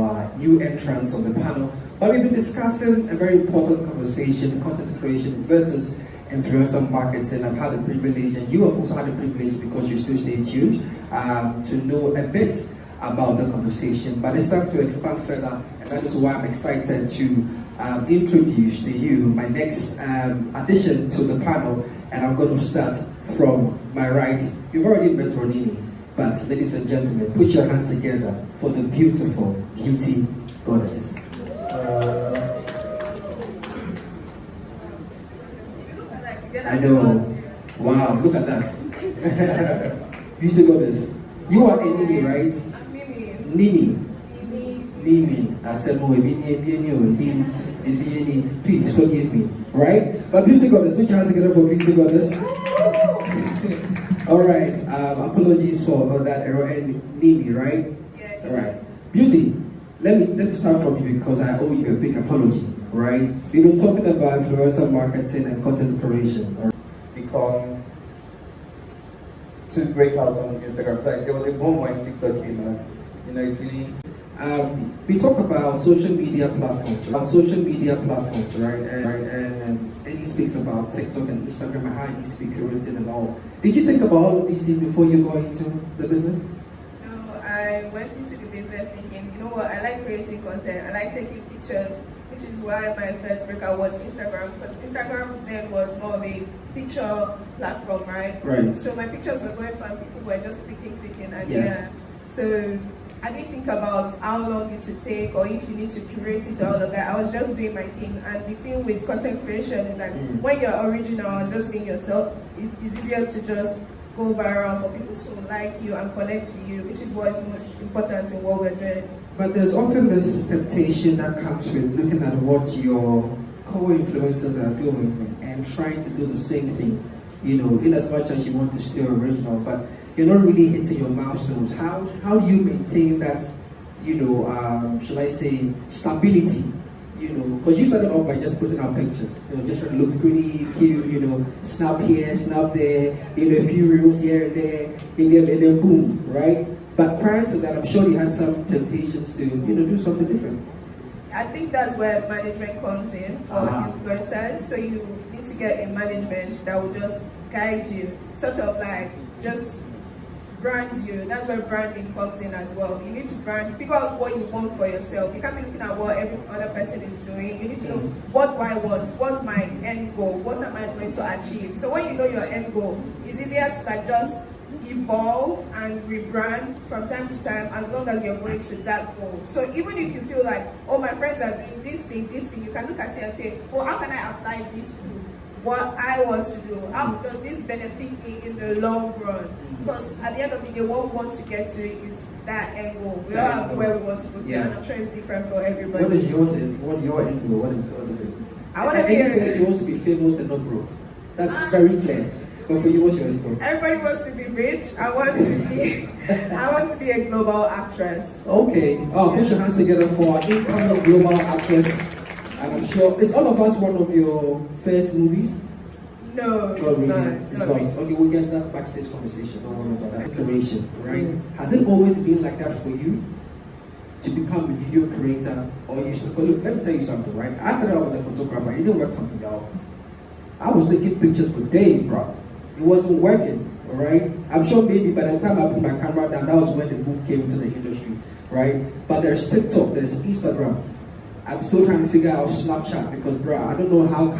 our new entrants on the panel. But we've been discussing a very important conversation, content creation versus influencer marketing. I've had the privilege, and you have also had the privilege because you still stay tuned, to know a bit about the conversation. But it's time to expand further, and that is why I'm excited to introduce to you my next addition to the panel, and I'm going to start from my right. You've already met Eronini, but ladies and gentlemen, put your hands together for the beautiful beauty goddess. I know. Wow, look at that. Beauty goddess. You are Nimiie, right? Nimiie. Nimiie. I said, please forgive me. Right? But beauty goddess, put your hands together for beauty goddess. Alright. Apologies for that error. And Nimiie, right? Yeah. Alright. Beauty. Let me start from you because I owe you a big apology. Right? We've been talking about influencer marketing and content creation. Become to break out on Instagram. So there was a boom when TikTok came out. It's really. We talk about social media platforms, right? And he speaks about TikTok and Instagram and how it needs to be curated and all. Did you think about all of these things before you got into the business? No, I went into the business thinking, you know what, I like creating content, I like taking pictures, which is why my first breakout was Instagram, because Instagram then was more of a picture platform, right? Right. So my pictures were going from people who were just clicking, and yeah. So I didn't think about how long it would take or if you need to curate it or all of that. I was just doing my thing. And the thing with content creation is that when you're original and just being yourself, it's easier to just go viral for people to like you and connect with you, which is what is most important in what we're doing. But there's often this temptation that comes with looking at what your co-influencers are doing and trying to do the same thing, in as much as you want to stay original, but you're not really hitting your milestones. How do you maintain that, should I say, stability? Because you started off by just putting out pictures, just trying to look pretty cute, snap here, snap there, a few reels here and there, and then boom, right? But prior to that, I'm sure you had some temptations to, do something different. I think that's where management comes in for influencers. So you need to get a management that will just guide you, sort of like just brand you. That's where branding comes in as well. You need to figure out what you want for yourself. You can't be looking at what every other person is doing. You need to know what do I want, what's my end goal, what am I going to achieve. So when you know your end goal, it's easier to just evolve and rebrand from time to time as long as you're going to that goal. So even if you feel like, oh, my friends are doing this thing, you can look at it and say, well, how can I apply this to what I want to do? How does this benefit me in the long run? Because at the end of the day, what we want to get to is that end goal. We all have where we want to go to, and I'm sure it's different for everybody. What is yours? What your end goal? What is it? I want to be. You want to be famous and not broke. That's very clear. But for you, what's your end goal? Everybody wants to be rich. I want to be a global actress. Okay. Put your hands together for our incoming global actress. And I'm sure it's all of us one of your first movies. No, it's really. not. It's not. Okay, we'll get that backstage conversation. Don't worry about that. Inspiration, right? Has it always been like that for you? To become a video creator, or you should look? Let me tell you something, right? I thought I was a photographer. It didn't work for me, y'all. I was taking pictures for days, bro. It wasn't working, all right? I'm sure maybe by the time I put my camera down, that was when the boom came to the industry, right? But there's TikTok, there's Instagram. I'm still trying to figure out Snapchat because, bro, I don't know how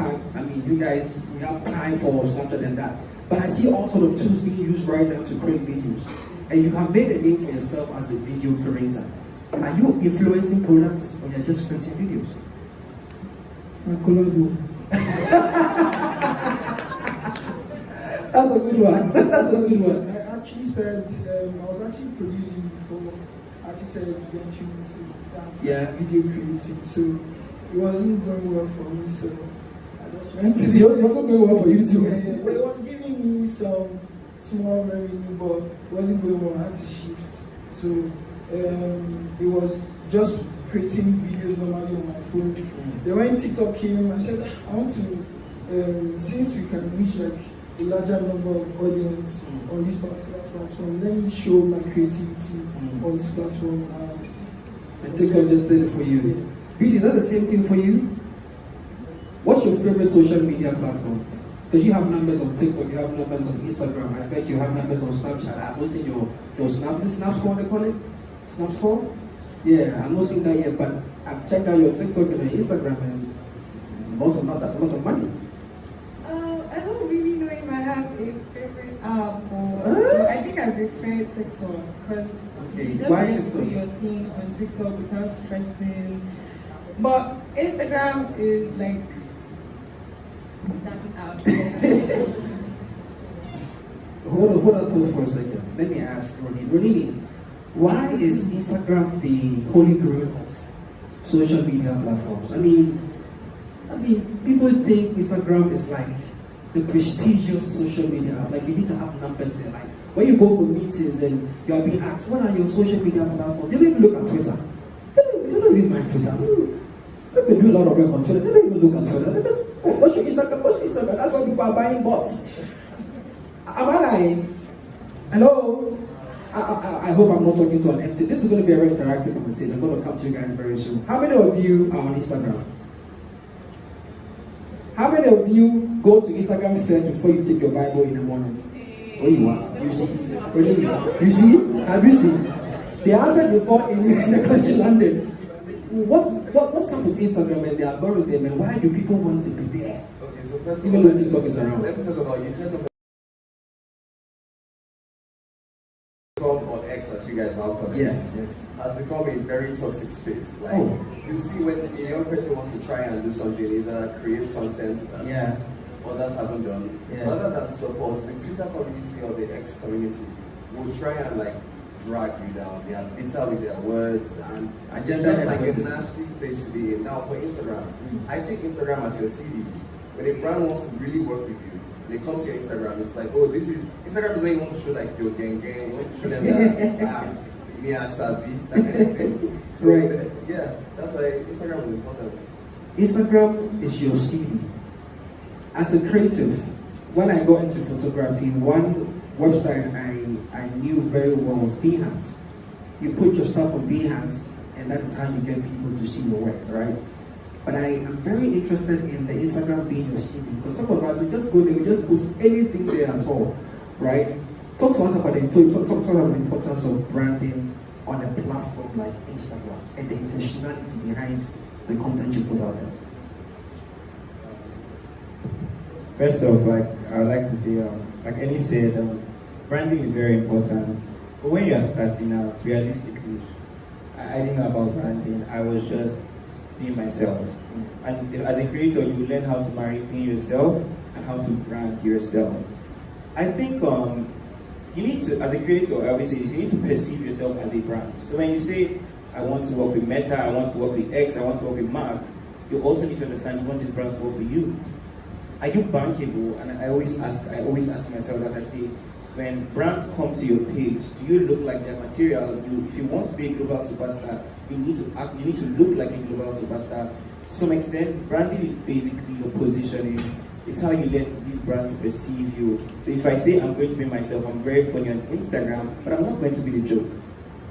you guys, we have time for Snapchat and that. But I see all sort of tools being used right now to create videos. And you have made a name for yourself as a video creator. Are you influencing products or you're just creating videos? That's a good one. That's a good one. I actually said, I was actually producing before. I actually said eventually to video creating. So it wasn't going well for me. So I just went to it wasn't going well for you too. Yeah. But it was giving me some small revenue, but it wasn't going well. I had to shift. So it was just creating videos normally on my phone. Then when TikTok came, I said, I want to, since you can reach like a larger number of audience on this particular platform, let me show my creativity on this platform. And And TikTok just did it for you. Beauty, is that the same thing for you? What's your favorite social media platform? Because you have members on TikTok, you have members on Instagram, I bet you have members on Snapchat. I've not seen your Snap, is it Snap Score they call it? Snap Score? Yeah, I've not seen that yet, but I've checked out your TikTok and your Instagram and most of that, that's a lot of money. I don't really know if I have a favorite app, but I think I prefer TikTok because you just Why get to TikTok? do your thing on TikTok without stressing. But Instagram is like that app. Hold on for a second. Let me ask Eronini, why is Instagram the holy grail of social media platforms? I mean, people think Instagram is like the prestigious social media app. Like you need to have numbers there. Like when you go for meetings and you are being asked, what are your social media platforms? They don't even look at Twitter. They don't even mind Twitter. They do a lot of work on Twitter. They don't even look at Twitter. What's your Instagram? That's why people are buying bots. Am I lying? Hello? I hope I'm not talking to an empty. This is going to be a very interactive conversation. I'm going to come to you guys very soon. How many of you are on Instagram? How many of you go to Instagram first before you take your Bible in the morning? Oh, you are. You see? Really? You see? Have you seen? They answered before in the question landed. What's up with Instagram and the algorithm and why do people want to be there? Okay, so first of Even all, though TikTok is around. let me talk about, you said something or X as you guys now call it. Yeah. Has become a very toxic space. Like you see when a young person wants to try and do something, either create content that others haven't done, rather than support the Twitter community or the X community will try and like drag you down. They are bitter with their words and it's just like a nasty place to be in. Now for Instagram, I see Instagram as your CV. When a brand wants to really work with you, they come to your Instagram, it's like, oh, this is Instagram is where you want to show like your gang, you want to show them that me and Sabi, that kind of thing. So Right. yeah, that's why Instagram is important. Instagram is your CV. As a creative, when I got into photography, one website I knew very well was Behance. You put your stuff on Behance, and that is how you get people to see your work, right? But I am very interested in the Instagram being your CV, because some of us, we just go there, we just post anything there at all, right? Talk to us about the importance of branding on a platform like Instagram and the intentionality behind the content you put out there. First off, I would like to say, like Eni said, branding is very important. But when you are starting out, realistically, I didn't know about branding. I was just being myself. And as a creator, you learn how to marry being yourself and how to brand yourself. I think you need to, as a creator, I always say this, you need to perceive yourself as a brand. So when you say, I want to work with Meta, I want to work with X, I want to work with Mark, you also need to understand you want these brands to work with you. Are you bankable? And I always ask myself that. I say, when brands come to your page, do you look like their material? If you want to be a global superstar, you need to look like a global superstar. To some extent, branding is basically your positioning. It's how you let these brands perceive you. So if I say I'm going to be myself, I'm very funny on Instagram, but I'm not going to be the joke.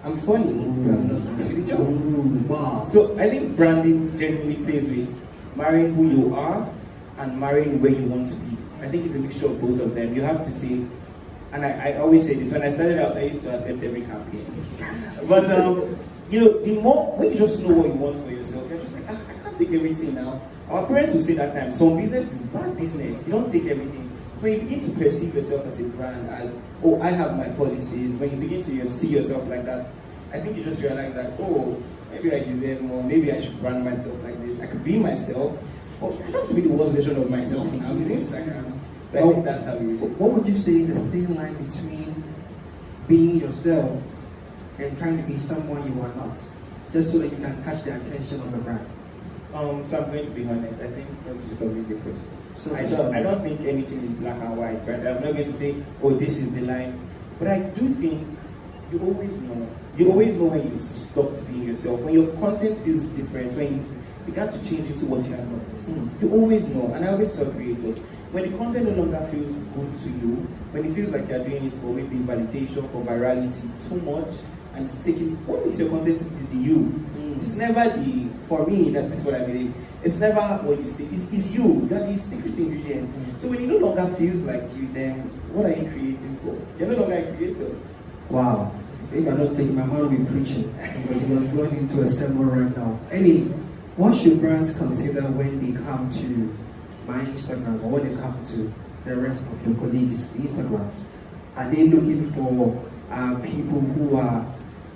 I'm funny, but I'm not going to be the joke. Wow. So I think branding generally plays with marrying who you are and marrying where you want to be. I think it's a mixture of both of them. You have to say, and I always say this, when I started out, I used to accept every campaign. But, the more, when you just know what you want for yourself, you're just like, I can't take everything now. Our parents would say that time, some business is bad business. You don't take everything. So when you begin to perceive yourself as a brand, as, oh, I have my policies, when you begin to see yourself like that, I think you just realize that, oh, maybe I deserve more, maybe I should brand myself like this. I could be myself, but I don't have to be the worst version of myself now. It's Instagram. So I think that's how we... What would you say is a thin line between being yourself and trying to be someone you are not, just so that you can catch the attention of the brand? So I'm going to be honest. I think self-discovery is a process. So I don't think anything is black and white, right? I'm not going to say, oh, this is the line. But I do think you always know. You always know when you've stopped being yourself, when your content feels different, when you began to change into what you are not. You always know. And I always tell creators, when the content no longer feels good to you, when it feels like you're doing it for maybe validation, for virality, too much, and it's taking, what makes your content is you. It's never for me, that is what I believe. It's never what you say, it's you. You are the secret ingredient. So when you no longer feels like you, then what are you creating for? You're no longer a creator. Wow. If I don't take my man will be preaching because he was going into a sermon right now. What should brands consider when they come to my Instagram or when they come to the rest of your colleagues' Instagrams? Are they looking for people who are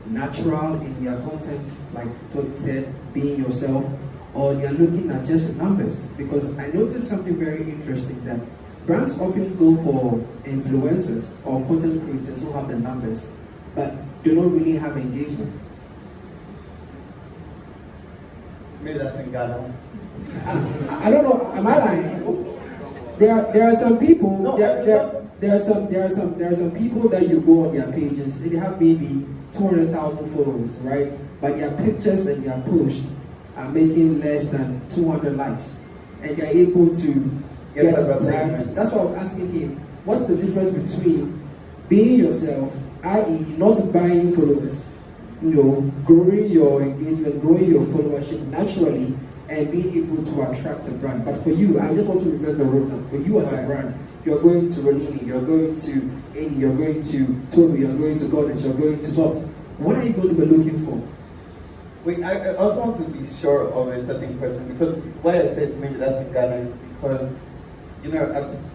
natural in their content, like Tobe said, being yourself, or they're looking at just numbers? Because I noticed something very interesting, that brands often go for influencers or content creators who have the numbers, but do not really have engagement. Maybe that's in Ghana. I don't know. Am I lying? There are some people. No, there are some people that you go on their pages. They have maybe 200,000 followers, right? But their pictures and their posts are making less than 200 likes, and they're able to get advertisement. That's what I was asking him. What's the difference between being yourself, i.e., not buying followers, growing your engagement, growing your followership naturally, and being able to attract a brand? But for you, I just want to reverse the role. For you as a brand, you're going to Eronini, you're going to Eni, you're going to Tobe, you're going to Goddess, you're going to Top. What are you going to be looking for? Wait, I also want to be sure of a certain question, because why I said maybe that's in Ghana is because, I'm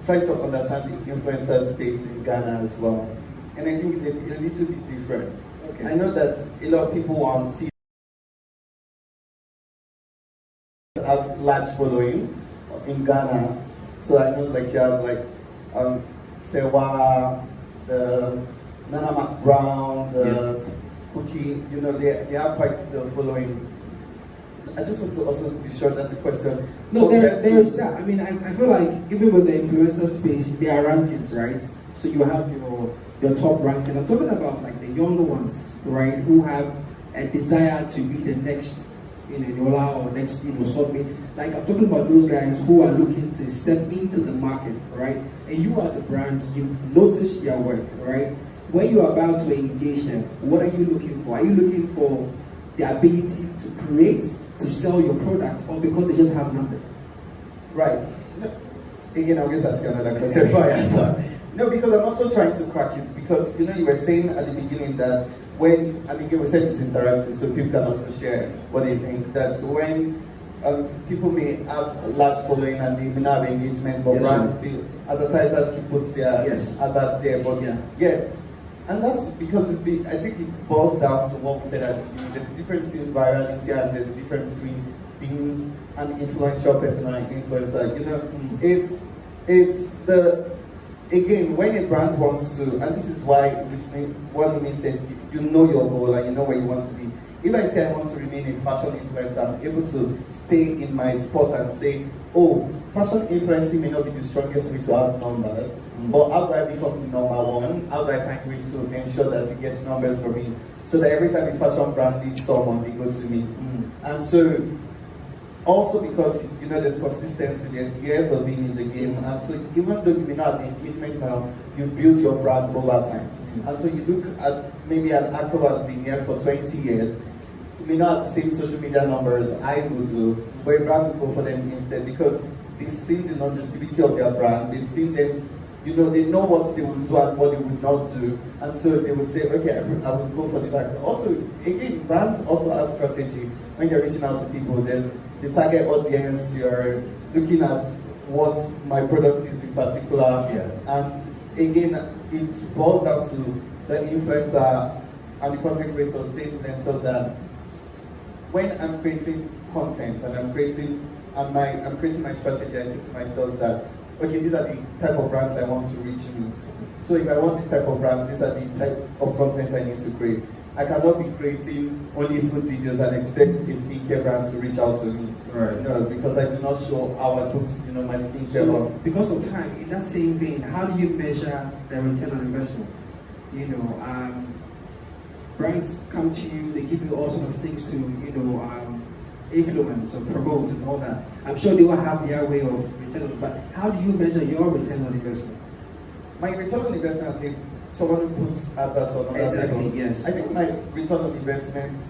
trying to understand the influencer space in Ghana as well. And I think it's a little bit different. Okay. I know that a lot of people want to have large following in Ghana. So I know you have Sewa, the Nana McBrown, the Cookie, they are quite the following. I just want to also be sure that's the question. No, there's that. I mean, I feel like even with the influencer space, there are rankings, right? So you have your top rankings. I'm talking about the younger ones, right, who have a desire to be the next Enioluwa or next Sobe. I'm talking about those guys who are looking to step into the market, right? And you as a brand, you've noticed their work, right? When you are about to engage them, what are you looking for? Are you looking for the ability to create, to sell your product, or because they just have numbers? Right. Again, I'll just ask you another question before I answer. No, because I'm also trying to crack it, because you were saying at the beginning that when, and again we said it's interactive, so people can also share what they think, that when people may have large following and they may not have engagement, but brands still, advertisers keep put their adverts there, but and that's because I think it boils down to what we said, that there's a difference between virality and there's a difference between being an influential person and an influencer. It's the, again, when a brand wants to, and this is why what Nimiie said, you know your goal and you know where you want to be. If I say I want to remain a fashion influencer, I'm able to stay in my spot and say, oh, fashion influencing may not be the strongest way to have numbers, but how do I become the number one? How do I find ways to ensure that it gets numbers for me? So that every time a fashion brand needs someone, they go to me. And so, also because there's consistency, there's years of being in the game, and so even though you may not have engagement now, you build your brand over time. And so you look at maybe an actor who has been here for 20 years, you may not have the same social media numbers I would do, but a brand will go for them instead, because they've seen the longevity of their brand, they've seen them, they know what they would do and what they would not do, and so they would say, okay, I would go for this actor. Also, again, brands also have strategy when you're reaching out to people. There's the target audience, you're looking at what my product is in particular, and again, it boils down to the influencer and the content creator saying to themselves that when I'm creating content and I'm creating my strategy, I say to myself that, okay, these are the type of brands I want to reach me. So if I want this type of brand, these are the type of content I need to create. I cannot be creating only food videos and expect a skincare brand to reach out to me. Right. No, because I do not show how I put my skincare on. Because of time, in that same vein, how do you measure the return on investment? Brands come to you, they give you all sorts of things to, influence or promote and all that. I'm sure they will have their way of return on, but how do you measure your return on investment? My return on investment, someone who puts adverts on other Exactly, people. yes. I think my return on investment,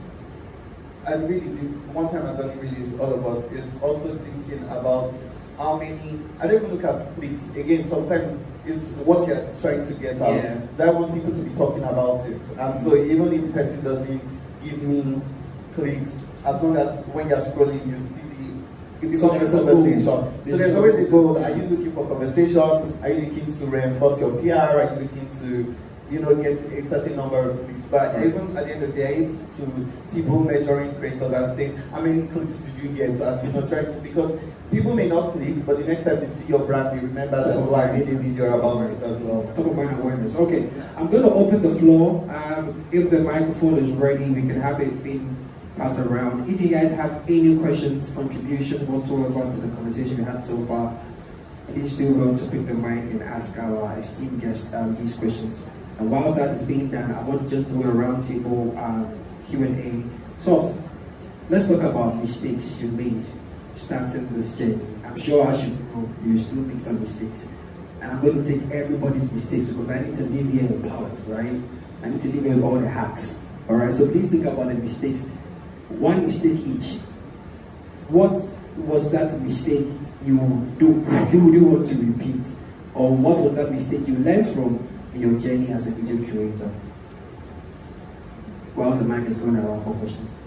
and really the one time I've done it really is all of us, is also thinking about how many, I don't even look at clicks. Again, sometimes it's what you're trying to get out. Yeah. I want people to be talking about it. And so even if the person doesn't give me clicks, as long as when you're scrolling you see it becomes a conversation. So there's always the goal. Are you looking for conversation? Are you looking to reinforce your PR? Are you looking to, get a certain number of clicks? But even at the end of the day, to people measuring creators and saying, how many clicks did you get? And trying to, because people may not click, but the next time they see your brand, they remember that, oh, I made a video about it as well. Top of mind awareness. Okay, I'm going to open the floor. If the microphone is ready, we can have it being passed around. If you guys have any questions, contributions whatsoever to the conversation we had so far, please do go to pick the mic and ask our esteemed guests these questions. And whilst that is being done, I want to just do a roundtable Q&A. So, let's talk about mistakes you made starting this journey. I'm sure as you know, you still make some mistakes. And I'm going to take everybody's mistakes because I need to leave here empowered, right? I need to leave here with all the hacks. Alright, so please think about the mistakes. One mistake each. What was that mistake you wouldn't want to repeat? Or what was that mistake you learned from in your journey as a video creator? While the mic is going around for questions.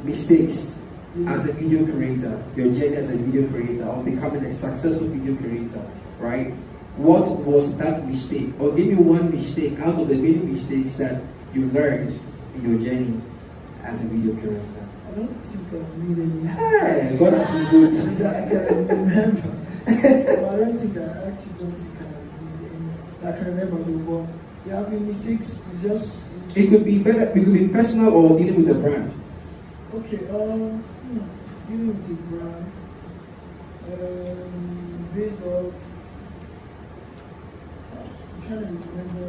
Mistakes as a video creator, your journey as a video creator, or becoming a successful video creator, right? What was that mistake? Or give me one mistake out of the many mistakes that you learned in your journey as a video creator. I don't think I made any. Hey, God has been good. I can remember. But I don't think I actually don't think I made any. I can remember the one. There have been mistakes. It's just. It could be better. It could be personal or dealing with a brand. Okay. Dealing with a brand. Based off. I'm trying to remember.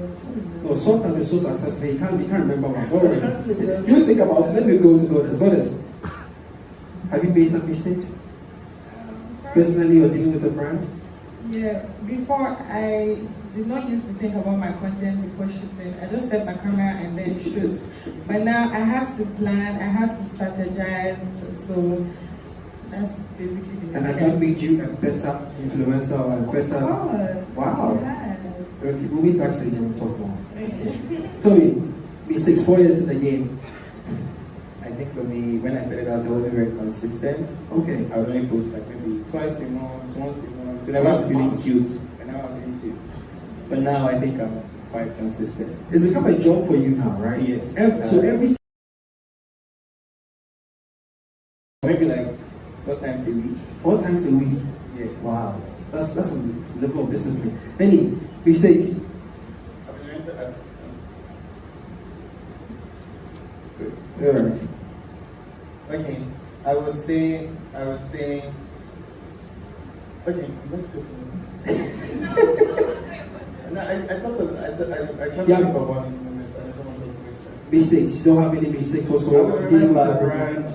No, sometimes you're so successful, you can't remember one. Don't worry. You think about it, let me go to Goddess. Goddess, have you made some mistakes? Personally or dealing with a brand? Yeah, before I did not used to think about my content before shooting. I just set my camera and then shoot. But now I have to plan, I have to strategize, so that's basically the And has that made you a better influencer or a better... Wow. Yeah. Okay, we'll meet backstage and we'll talk more. Toby, mistakes 4 years in the game. I think for me, when I started out, I wasn't very consistent. Okay. I would only post like maybe twice a month, once a month. Whenever I'm feeling cute. But now I think I'm quite consistent. It's become a job for you now, right? Yes. So every... Maybe like 4 times a week. 4 times a week? Yeah. Wow. That's a level of discipline. Any mistakes? Okay, I would say, okay, let's go to no, I thought I can't think of one in the moment, and I don't want to waste time. Mistakes. You don't have any mistakes whatsoever dealing with the brand.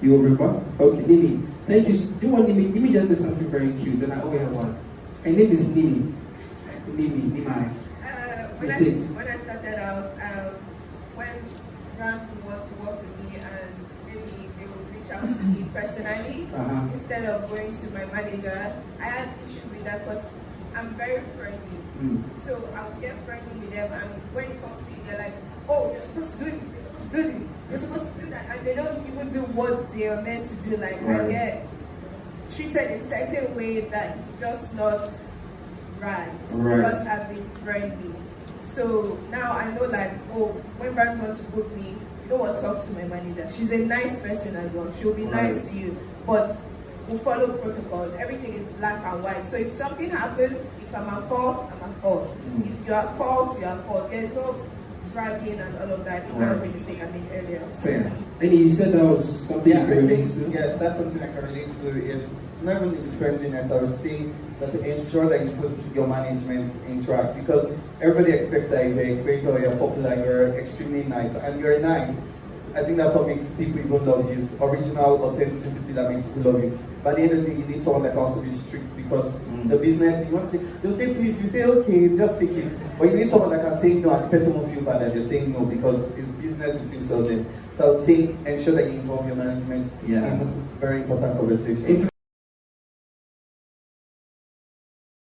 You will remember? Okay, Nimiie. Thank you. Do you want Nimiie? Nimiie just did something very cute, and I owe her one. Her name is Nimiie. Nimiie. When I started out, when brands would want to work with me and maybe they would reach out to me personally instead of going to my manager, I had issues with that because I'm very friendly. So I would get friendly with them, and when it comes to it, they're like, oh, you're supposed to do this, you're supposed to do this, you're supposed to do that, and they don't even do what they are meant to do. Like, I get treated a certain way that is just not right. Because I've been friendly. So now I know, like, oh, when brands want to book me, you know what, talk to my manager. She's a nice person as well. She'll be nice to you, but we'll follow protocols. Everything is black and white. So if something happens, if I'm at fault, I'm at fault. If you're at fault, you're at fault. There's no dragging and all of that. That was the mistake I made earlier. Fair. And you said that was something you can relate to? Yes, that's something I can relate to. Is not really the friendliness. I would say that to ensure that you put your management in track, because everybody expects that you're a creator, you're popular, you're extremely nice, and you're nice. I think that's what makes people even love you. It's original authenticity that makes people love you. But at the end of the day, you need someone that can also be strict, because the business, you want to say, they'll say please, you say okay, just take it. But you need someone that can say no and the person won't feel bad that they're saying no because it's business between two of them. So I would say ensure that you involve your management in very important conversations.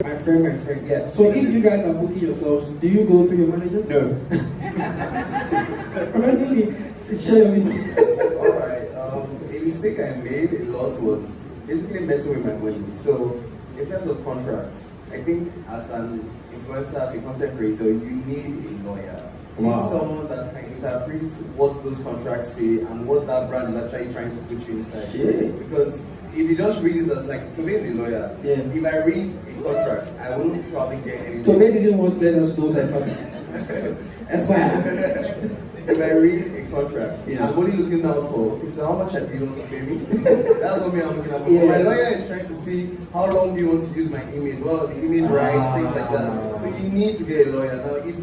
My friend. Yeah. So if you guys are booking yourselves, do you go through your managers? No. Really? Share your mistake. Alright, a mistake I made a lot was basically messing with my money. So in terms of contracts, I think as an influencer, as a content creator, you need a lawyer. You need someone that can interpret what those contracts say and what that brand is actually trying to put you inside. Shit. Because if you just read it as like, Tobe is a lawyer. Yeah. If I read a contract, I wouldn't probably get anything. Tobe didn't want to let us know that, but that's why. If I read a contract, Yeah. I'm only looking out for, okay, so how much do you want to pay me? That's what I'm looking at. Yeah. My lawyer is trying to see how long do you want to use my image, well, the image rights, things like that. So you need to get a lawyer. Now, if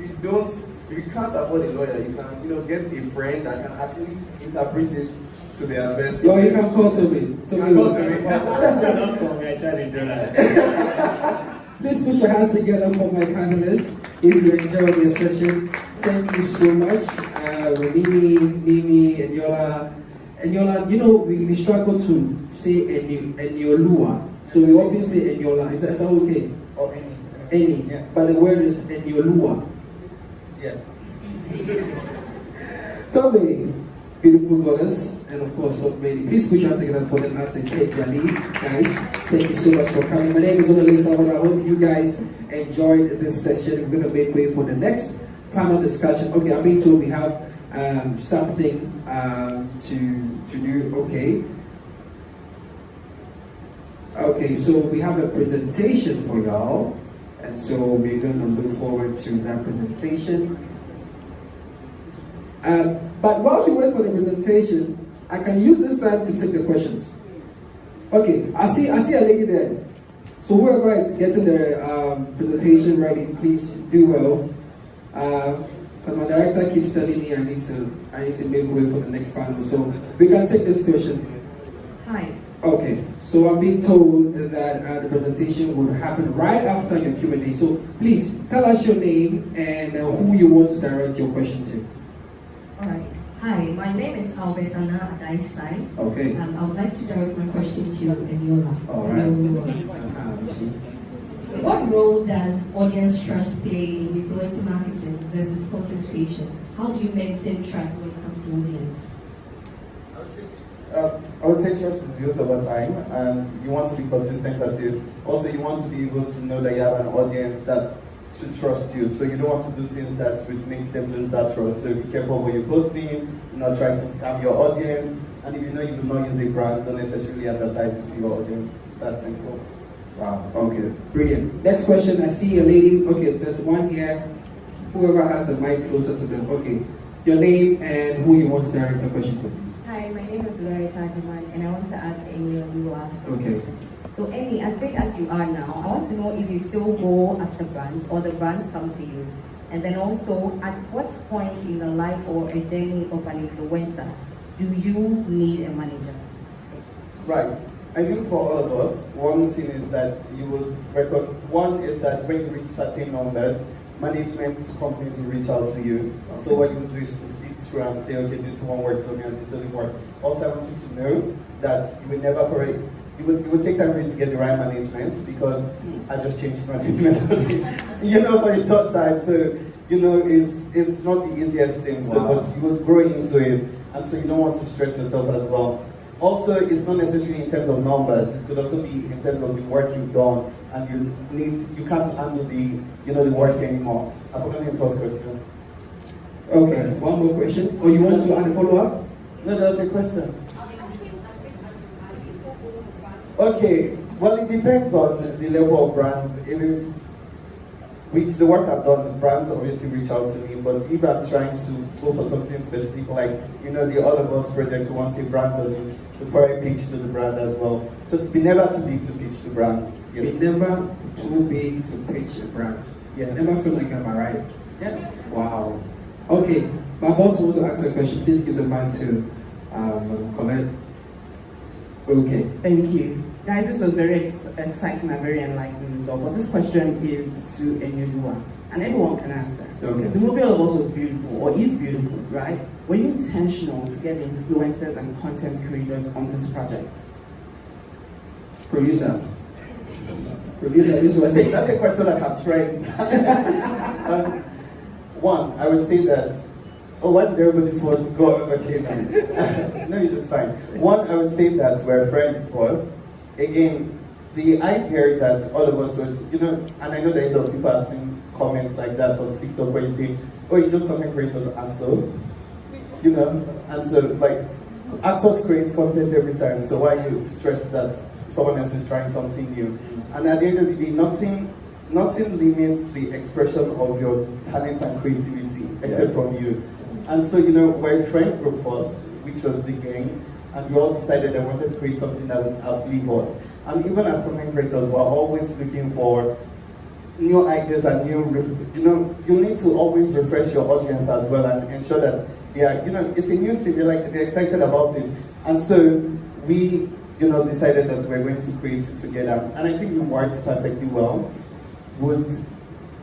you can't afford a lawyer, you can, get a friend that can actually interpret it to their best. Yo, you can call Tobe. You can call Tobe. Don't call me, I charge in dollars. Please put your hands together for my panelists. If you enjoyed this session, thank you so much. Nimiie, Enioluwa, we struggle to say Enioluwa. So we often say Enioluwa. Is that okay? Or Any. Yeah. But the word is Enioluwa. Yes. Tobe, beautiful goddess, and of course, so many. Please put your hands together for them as they take their leave, guys. Thank you so much for coming. My name is Olele, salvador. I hope you guys enjoyed this session. We're going to make way for the next panel discussion. Okay, I'm being told we have something to do. Okay, so we have a presentation for y'all, and so we're going to look forward to that presentation. But whilst we wait for the presentation, I can use this time to take the questions. Okay, I see a lady there. So whoever is getting the presentation ready, please do well. Because my director keeps telling me I need to make way for the next panel. So we can take this question. Hi. Okay, so I'm being told that the presentation will happen right after your Q&A. So please tell us your name and who you want to direct your question to. All right. Hi, my name is Albertana Adaisai. Okay. I would like to direct my question to Enioluwa. All right. What role does audience trust play in influencer marketing versus content creation? How do you maintain trust when it comes to audience? I would say trust is built over time, and you want to be consistent at it. Also, you want to be able to know that you have an audience that should trust you. So you don't want to do things that would make them lose that trust. So be careful what you're posting, not trying to scam your audience. And if you know you do not use a brand, don't necessarily advertise it to your audience. It's that simple. Wow, okay, brilliant. Next question, I see a lady. Okay, there's one here. Whoever has the mic closer to them. Okay, your name and who you want to direct the question to. Hi, my name is Moderator, and I want to ask Enioluwa. Okay. So Eni, as big as you are now, I want to know if you still go after brands or the brands come to you. And then also, at what point in the life or a journey of an influencer do you need a manager? Right. I think for all of us, one thing is that you would record. One is that when you reach certain numbers, management companies will reach out to you. Okay. So what you would do is to sift through and say, okay, this one works for me and this doesn't work. Also, I want you to know that you will never correct. It would take time for you to get the right management because I just changed management. For the third time. So it's not the easiest thing. So but you would grow into it, and so you don't want to stress yourself as well. Also, it's not necessarily in terms of numbers. It could also be in terms of the work you've done, and you can't handle the work anymore. I forgot the first question. Okay, one more question. Or you want to add a follow-up? No, that was a question. Okay, well, it depends on the level of brands. If it's with the work I've done, brands obviously reach out to me. But if I'm trying to go for something specific, like the All of Us project, we want a brand on it, we probably pitch to the brand as well. So be never too big to pitch to brands. Be never too big to pitch a brand. Yeah. Never feel like I've arrived. Yeah. Wow. Okay, my boss wants to ask a question. Please give the mic to Colette. Okay. Thank you. Guys, this was very exciting and very enlightening as well. But this question is to Enioluwa, and everyone can answer. Okay. The movie All of Us was beautiful, or is beautiful, right? Were you intentional to get influencers and content creators on this project? Producer, this was it. That's a question that I'm trying. One, I would say that. Oh, why did everybody just want to go? Okay, no, it's just fine. One, I would say that we're friends first. Again, the idea that all of us was, and I know that a lot of people have seen comments like that on TikTok where you say, oh, it's just content creators, and so, like, actors create content every time, so why you stress that someone else is trying something new? And at the end of the day, nothing limits the expression of your talent and creativity, except from you. And so, we're a friend group first, which was the gang, and we all decided that we wanted to create something that would outlive us. And even as content creators, we're always looking for new ideas and you need to always refresh your audience as well and ensure that it's a new thing, they're excited about it. And so we, decided that we're going to create it together. And I think it worked perfectly well. Would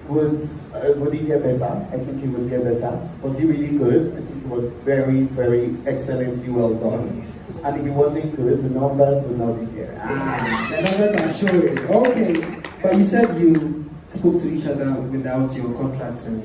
it get better? I think it would get better. Was it really good? I think it was very, very excellently well done. And if it wasn't good, the numbers would not be there. The numbers are showing. Okay, but you said you spoke to each other without your contracts and.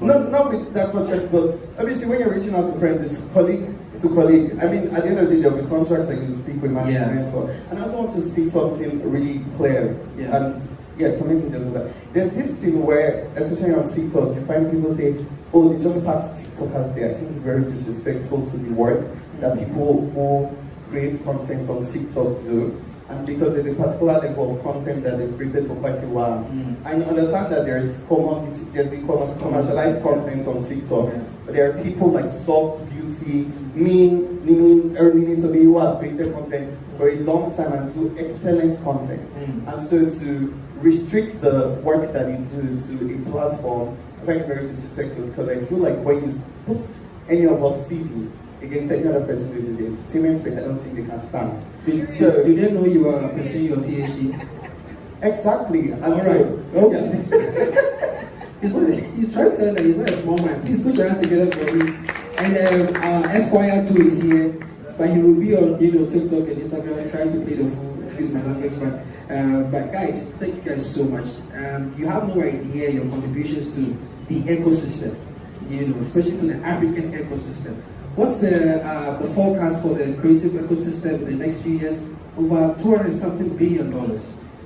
Not with that contract, but obviously when you're reaching out to friends, it's colleague to colleague. I mean, at the end of the day, there'll be contracts that you speak with management for. And I also want to state something really clear. And commitment as well. There's this thing where, especially on TikTok, you find people say, oh, they just packed TikTokers there. I think it's very disrespectful to the work that people who create content on TikTok do. And because there's a particular level of content that they've created for quite a while. I understand that there's the commercialized content on TikTok, but there are people like Soft Beauty, Nimiie, Eronini Tobe Ugeh, who have created content for a long time and do excellent content. And so to restrict the work that you do to a platform, I find it very disrespectful, because I feel like when you put any of us CV against any other person who's in the entertainment space, I don't think they can stand. You didn't know you were pursuing your PhD? Exactly. And Alright, okay. He's trying to tell that he's not a small man. Please put your hands together for him. And Esquire too is here, but he will be on TikTok and Instagram trying to play the fool. Excuse my language, but guys, thank you guys so much. You have no idea your contributions to the ecosystem, especially to the African ecosystem. What's the forecast for the creative ecosystem in the next few years? Over $200-something billion,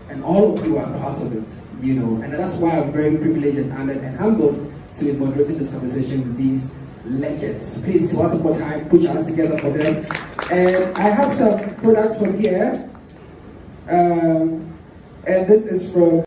and all of you are part of it, and that's why I'm very privileged and honored and humbled to be moderating this conversation with these legends. Please, once upon a time, put your hands together for them. And I have some products from here, and this is from